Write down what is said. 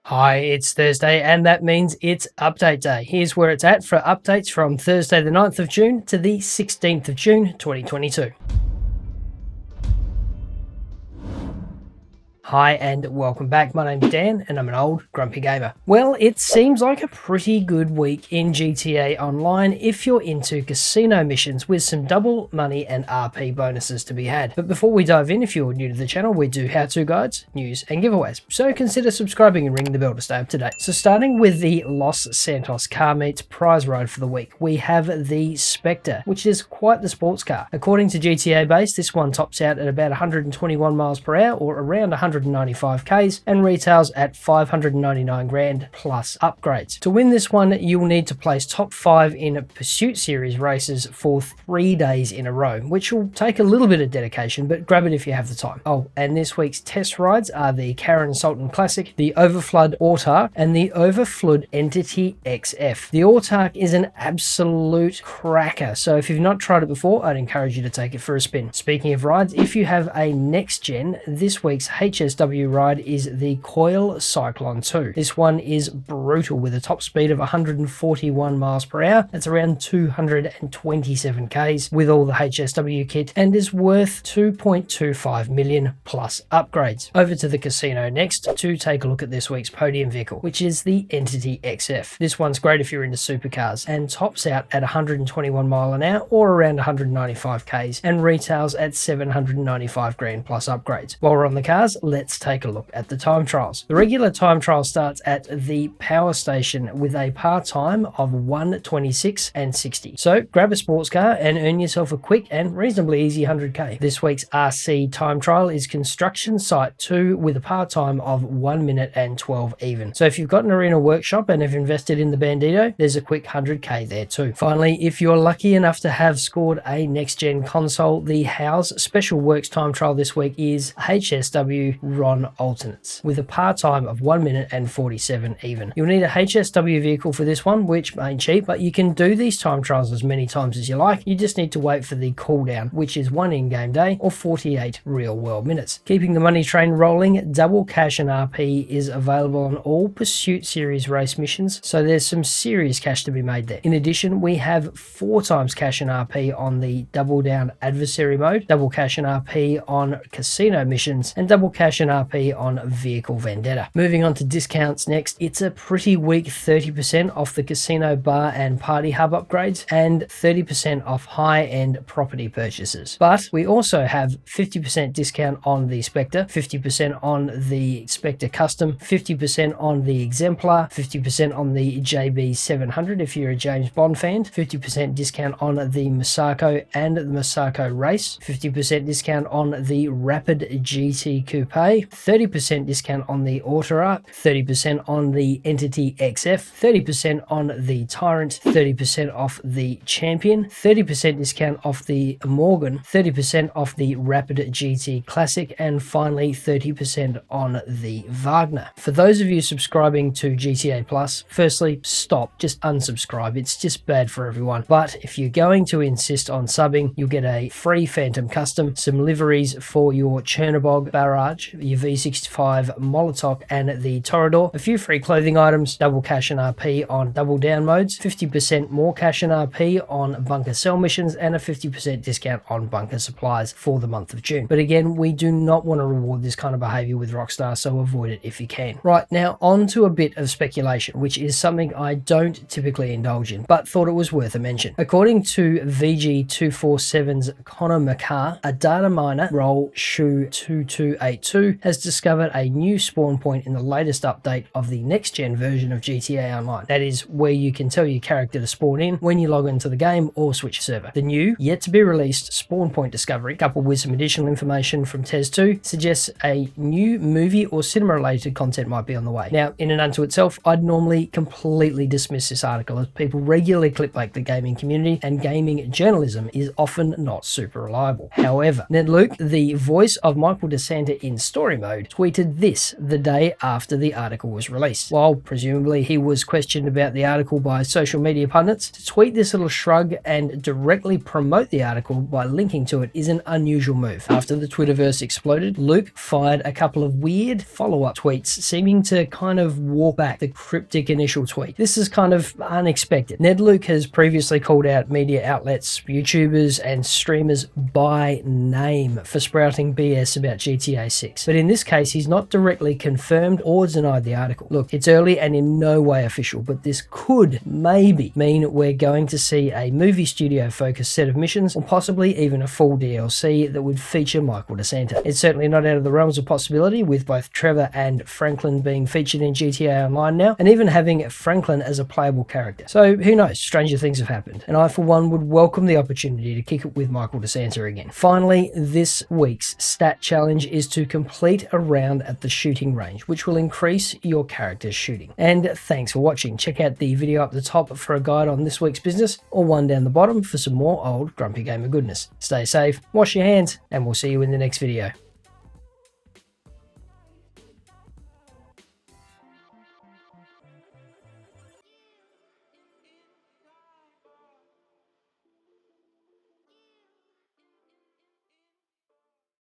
Hi, it's Thursday, and that means it's update day. Here's where it's at for updates from Thursday, the 9th of June to the 16th of June, 2022. Hi and welcome back. My name's Dan and I'm an old grumpy gamer. Well, it seems like a pretty good week in GTA Online if you're into casino missions with some double money and RP bonuses to be had. But before we dive in, if you're new to the channel, we do how-to guides, news and giveaways. So consider subscribing and ringing the bell to stay up to date. So starting with the Lost Santos car meets prize ride for the week, we have the Spectre, which is quite the sports car. According to GTA Base, this one tops out at about 121 miles per hour or around 195 Ks and retails at 599 grand plus upgrades. To win this one, you'll need to place top 5 in Pursuit Series races for 3 days in a row, which will take a little bit of dedication, but grab it if you have the time. Oh, and this week's test rides are the Karen Sultan Classic, the Overflood Autark, and the Overflood Entity XF. The Autark is an absolute cracker, so if you've not tried it before, I'd encourage you to take it for a spin. Speaking of rides, if you have a next gen, this week's HSW Ride is the Coil Cyclone 2. This one is brutal with a top speed of 141 miles per hour. That's around 227 Ks with all the HSW kit and is worth 2.25 million plus upgrades. Over to the casino next to take a look at this week's podium vehicle, which is the Entity XF. This one's great if you're into supercars and tops out at 121 mile an hour or around 195 Ks and retails at 795 grand plus upgrades. While we're on the cars, let's take a look at the time trials. The regular time trial starts at the power station with a par time of 1:26 and 60. So grab a sports car and earn yourself a quick and reasonably easy 100k. This week's RC time trial is Construction Site 2 with a par time of 1 minute and 12 even. So if you've got an arena workshop and have invested in the Bandito, there's a quick 100k there too. Finally, if you're lucky enough to have scored a next gen console, the House Special Works time trial this week is HSW Ride Alternates with a par time of 1 minute and 47 even. You'll need a HSW vehicle for this one, which ain't cheap, but you can do these time trials as many times as you like. You just need to wait for the cooldown, which is 1 in-game day or 48 real-world minutes. Keeping the money train rolling, double cash and RP is available on all Pursuit Series race missions, so there's some serious cash to be made there. In addition, we have 4 times cash and RP on the Double Down Adversary mode, double cash and RP on casino missions, and double cash and RP on Vehicle Vendetta. Moving on to discounts next, it's a pretty weak 30% off the casino bar and party hub upgrades and 30% off high-end property purchases. But we also have 50% discount on the Spectre, 50% on the Spectre Custom, 50% on the Exemplar, 50% on the JB 700 if you're a James Bond fan, 50% discount on the Masako and the Masako Race, 50% discount on the Rapid GT Coupe, 30% discount on the Autark, 30% on the Entity XF, 30% on the Tyrant, 30% off the Champion, 30% discount off the Morgan, 30% off the Rapid GT Classic, and finally 30% on the Wagner. For those of you subscribing to GTA Plus, firstly, stop, just unsubscribe. It's just bad for everyone. But if you're going to insist on subbing, you'll get a free Phantom Custom, some liveries for your Chernobog Barrage, your V65 Molotov, and the Toreador, a few free clothing items, double cash and RP on double down modes, 50% more cash and RP on bunker cell missions, and a 50% discount on bunker supplies for the month of June. But again, we do not want to reward this kind of behavior with Rockstar, so avoid it if you can. Right, now on to a bit of speculation, which is something I don't typically indulge in, but thought it was worth a mention. According to VG247's Connor McCarr, a data miner, role Shu2282, has discovered a new spawn point in the latest update of the next-gen version of GTA Online. That is where you can tell your character to spawn in when you log into the game or switch server. The new, yet-to-be-released spawn point discovery, coupled with some additional information from TES2, suggests a new movie or cinema-related content might be on the way. Now, in and unto itself, I'd normally completely dismiss this article as people regularly clickbait the gaming community and gaming journalism is often not super reliable. However, Ned Luke, the voice of Michael DeSanta in story mode, tweeted this the day after the article was released. While presumably he was questioned about the article by social media pundits, to tweet this little shrug and directly promote the article by linking to it is an unusual move. After the Twitterverse exploded, Luke fired a couple of weird follow-up tweets seeming to kind of walk back the cryptic initial tweet. This is kind of unexpected. Ned Luke has previously called out media outlets, YouTubers and streamers by name for sprouting BS about GTA 6, but in this case he's not directly confirmed or denied the article. Look, it's early and in no way official, but this could maybe mean we're going to see a movie studio focused set of missions, or possibly even a full DLC that would feature Michael DeSanta. It's certainly not out of the realms of possibility, with both Trevor and Franklin being featured in GTA Online now, and even having Franklin as a playable character. So who knows, stranger things have happened, and I for one would welcome the opportunity to kick it with Michael DeSanta again. Finally, this week's stat challenge is to complete a round at the shooting range, which will increase your character's shooting. And thanks for watching. Check out the video up the top for a guide on this week's business, or one down the bottom for some more old Grumpy Gamer goodness. Stay safe, wash your hands, and we'll see you in the next video.